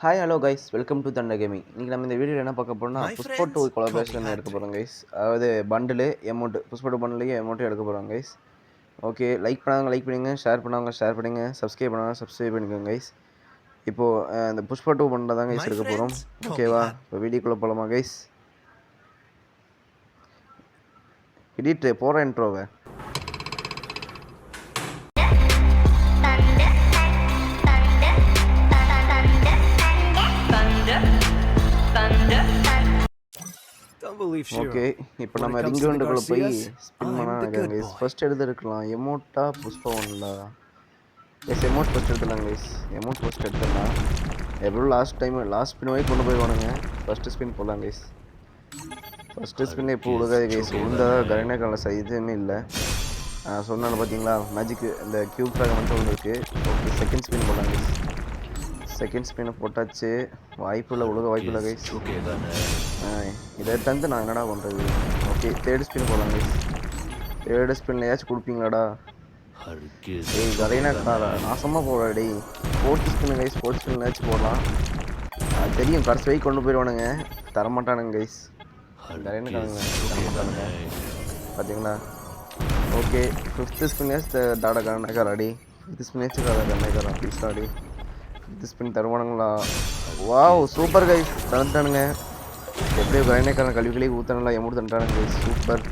Hi hello guys, welcome to Thunder gaming. இன்றைக்கி நம்ம இந்த வீடியோவில் என்ன பார்க்க போகிறோம்னா புஷ்பா 2 கொலாபரேஷன் எடுக்க போகிறோம் கைஸ். அதாவது பண்டிலு அமௌண்ட்டு புஷ்பா 2 பண்டிலையும் அமௌண்ட்டும் எடுக்க போகிறோம் கைஸ். ஓகே, லைக் பண்ணாங்க லைக் பண்ணுங்கள், ஷேர் பண்ணாங்க ஷேர் பண்ணுங்கள், சப்ஸ்கிரைப் பண்ணாங்க சப்ஸ்கிரைப் பண்ணிக்கோங்க கைஸ். இப்போது இந்த புஷ்பா 2 பண்டில் தான் கைஸ் எடுக்க போகிறோம். ஓகேவா, இப்போ வீடியோக்குள்ளே போகலாமா கைஸ்? எடிட் போகிற இன்ட்ரோவை ஓகே. இப்போ நம்ம ரிங் ரவுண்டுக்குள்ளே போய் ஸ்பின் பண்ண நினைக்கிறேன் கைஸ். ஃபர்ஸ்ட் எடுத்துருக்கலாம் எமௌண்ட்டா புஷ்பா ஒன்றா? எஸ், எமௌண்ட் ஃபர்ஸ்ட் எடுத்துடலாம் கைஸ். எமௌண்ட் ஃபர்ஸ்ட் எடுத்துடலாம். எவ்வளோ லாஸ்ட் ஸ்பின் வரைக்கும் கொண்டு போயிடுவானுங்க. ஃபஸ்ட்டு ஸ்பின் போடலாம் கைஸ். ஃபஸ்ட்டு ஸ்பின் எப்போ விழுகாது கைஸ். விழுந்தால் கரண்டே கால இதுவுமே இல்லை. சொன்னாலும் பார்த்தீங்களா, மேஜிக் இந்த க்யூப் ஃப்ராக் மட்டும் விழுந்துருக்கு. ஓகே, செகண்ட் ஸ்பின் போடலாம் கைஸ். செகண்ட் ஸ்பின்னை போட்டாச்சு. வாய்ப்பில்லை, உலக வாய்ப்பில்லை கைஸ். இதை தந்து நான் என்னடா பண்ணுறது? ஓகே, தேர்ட் ஸ்பின் போடலாம் கைஸ். தேர்டு ஸ்பின்லையாச்சும் கொடுப்பீங்களாடா? ஏய் கரையினா நாசமாக போடா டேய். Fourth spin guys. ஃபோர்த் ஸ்பின்லையாச்சும் போடலாம். அது தெரியும், கடைசி வரைக்கும் கொண்டு போயிடுவானுங்க. தரமாட்டானுங்க கைஸ். கரையினா காணுங்க, தரமாட்டானுங்க பார்த்தீங்களா? ஓகே, ஃபிஃப்த்து ஸ்பின்லேயாச்சும் டாடா கரணைக்காராடி. ஃபிஃப்த் ஸ்பின்லேயாச்சும் கரணைக்காரா ப்ளீஸ் ஆடி. ஃபிஃப்த் ஸ்பின் தருவானுங்களா? வாவ், சூப்பர் கைஸ், தந்துட்டானுங்க. எப்படியோ கரைநேக்காரன் கல்விகளே ஊற்றணும்லாம் எமௌண்ட் தந்துட்டானுங்க கைஸ். சூப்பர்.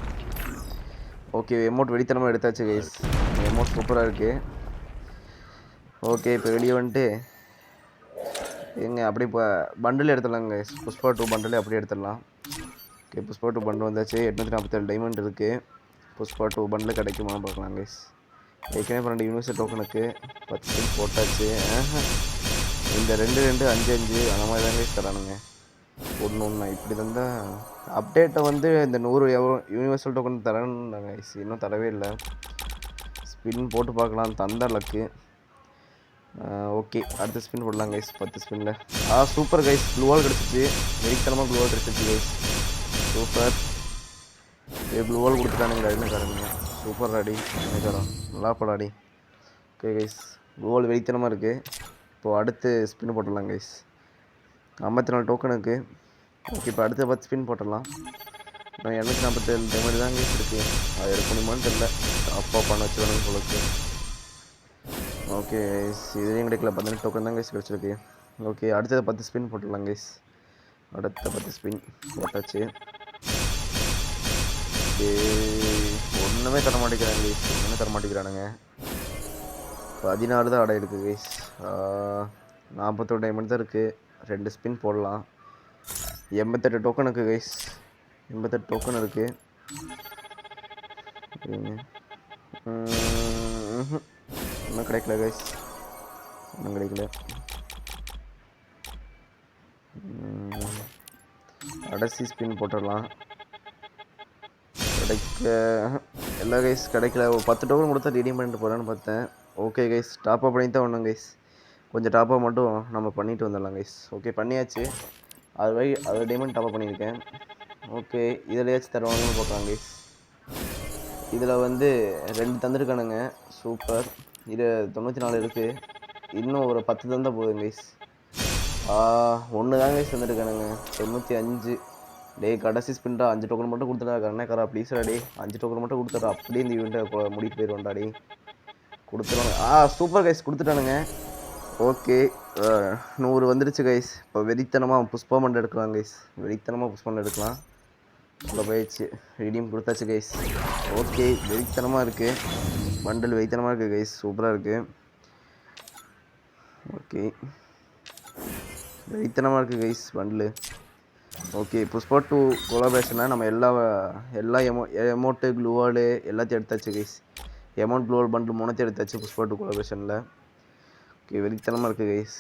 ஓகே, எமௌண்ட் வெடித்தனமாக எடுத்தாச்சு கைஸ். எமௌண்ட் சூப்பராக இருக்குது. ஓகே, இப்போ வெளியே வந்துட்டு அப்படியே இப்போ பண்டில் எடுத்துடலாங்க கைஸ். புஷ்பா 2 பண்டில் அப்படியே எடுத்துடலாம். ஓகே, புஷ்பா 2 பண்டில் வந்தாச்சு. 847 டைமண்ட் இருக்குது. புஷ்பா 2 பண்டில் கிடைக்குமான்னு பார்க்கலாம் கைஸ். ஏற்கனவே 12 யூனிவர்சல் டோக்கனுக்கு 10 ஸ்பின் போட்டாச்சு. இந்த 2 5 5 அந்த மாதிரி தான் கைஸ் தரானுங்க. ஒன்று இப்படி தந்தால் அப்டேட்டை வந்து இந்த 100 யூனிவர்சல் டோக்கன் தரேன்னு கைஸ். இன்னும் தரவே இல்லை. ஸ்பின் போட்டு பார்க்கலாம், தந்த லக்கு. ஓகே, அடுத்த ஸ்பின் போடலாம் கைஸ். 10 ஸ்பின்னில் சூப்பர் கைஸ். ப்ளூவால் கிடச்சிச்சு. வெறித்தனமாக ப்ளூவால் கிடச்சிச்சு கைஸ். சூப்பர். ப்ளூவால் கொடுத்துட்டானுங்க கரணுங்க. சூப்பர் ராடி நினைக்கிறோம். நல்லா போடாடி. ஓகே கைஸ், ப்ளூவால் வெறித்தனமாக இருக்குது. இப்போது அடுத்து ஸ்பின் போட்டுடலாம் கைஸ். 54 டோக்கனுக்கு. ஓகே, இப்போ அடுத்த 10 ஸ்பின் போட்டுடலாம். நான் 247 டைமண்ட் தான் கைஸ் இருக்குது. அது எடுக்க முடியுமான்னு தெரியல. அப்பா பண்ண வச்சுருவானுங்க போலக்கு. ஓகே கைஸ், இதுலேயும் கிடைக்கல. 18 டோக்கன் தான் கைஸ் கிடச்சிருக்கு. ஓகே, அடுத்தது 10 ஸ்பின் போட்டுடலாம் கைஸ். அடுத்த 10 ஸ்பின் போட்டாச்சு. ஒன்றுமே தர மாட்டேங்கிறாங்க கைஸ். ஒன்றுமே தர மாட்டேங்கிறானுங்க. 16 தான் ஆடை இருக்குது கைஸ். 41 டைமண்ட் தான் இருக்குது. 2 ஸ்பின் போடலாம். 88 டோக்கனுக்கு கைஸ். 88 டோக்கன் இருக்குது. ஒன்றும் கிடைக்கல கைஸ். ஒன்றும் கிடைக்கல. கடைசி ஸ்பின் போட்டுடலாம். எல்லா கைஸ் கிடைக்கல. ஒரு 10 டோக்கன் கொடுத்தா ரெடி பண்ணிட்டு போகலான்னு பார்த்தேன். ஓகே கைஸ், டாப்அப் பண்ணி தான் ஒன்றும் கைஸ். கொஞ்சம் டாப்அப் மட்டும் நம்ம பண்ணிட்டு வந்துடலாம் கைஸ். ஓகே, பண்ணியாச்சு. அது டைமண்ட் டாப்அப் பண்ணியிருக்கேன். ஓகே, இதிலையாச்சும் தருவாங்கன்னு பார்க்கலாம் கைஸ். இதில் வந்து 2 தந்துருக்கானுங்க. சூப்பர். இது 94 இருக்குது. இன்னும் ஒரு 10 தந்தால் போதும் கைஸ். 1 தான் கைஸ் தந்துருக்கானுங்க. 95. டே கடைசி ஸ்பின்டா 5 டோக்கன் மட்டும் கொடுத்துட்டா கரணைக்காரா ப்ளீஸ்டா டே. 5 டோக்கன் மட்டும் கொடுத்துட்டா. அப்படியே இந்த ஈவெண்ட்டை முடிட்டு போயிடுவான்டா டே. கொடுத்துருவாங்க. Super guys, கொடுத்துட்டானுங்க. ஓகே, 100 வந்துடுச்சு கைஸ். இப்போ வெறித்தனமாக புஷ்பா மண்டை எடுக்கலாம் கைஸ். வெறித்தனமாக புஷ்பா மண்டை எடுக்கலாம். உள்ள போயிடுச்சு. ரெடியும் கொடுத்தாச்சு கைஸ். ஓகே, வெறித்தனமாக இருக்குது. பண்டில் வெறித்தனமாக இருக்குது கைஸ். சூப்பராக இருக்குது. ஓகே, வெறித்தனமாக இருக்குது கைஸ் பண்டில். ஓகே, புஷ்பா 2 கொலாபரேஷனில் நம்ம எல்லா எமௌண்ட்டு க்ளூவாலு எல்லாத்தையும் எடுத்தாச்சு கைஸ். எமௌண்ட் க்ளூவால் பண்டில் 3 எடுத்தாச்சு புஷ்பா 2 கொலாபரேஷனில். ஓகே, வெறித்தனமாக இருக்குது கைஸ்.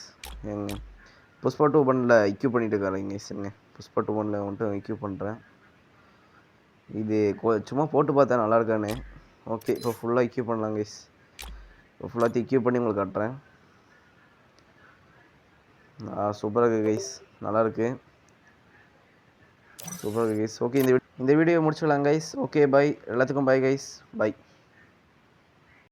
புஷ்பா 2 பண்டில் இக்யூப் பண்ணிட்டு இருக்காருங்க கைஸ். புஷ்பா 2 பண்டில் மட்டும் இக்யூப் பண்ணுறேன். இது சும்மா போட்டு பார்த்தா நல்லா இருக்கானே. ஓகே, இப்போ ஃபுல்லாக இக்யூப் பண்ணலாம் கைஸ். இப்போ ஃபுல்லாக இக்யூப் பண்ணி உங்களுக்கு காட்டுறேன். சூப்பராக இருக்குது கைஸ். நல்லாயிருக்கு. சூப்பராக இருக்குது கைஸ். ஓகே, இந்த வீடியோ முடிச்சுக்கலாம் கைஸ். Okay, bye. எல்லாத்துக்கும் பை கைஸ். பை.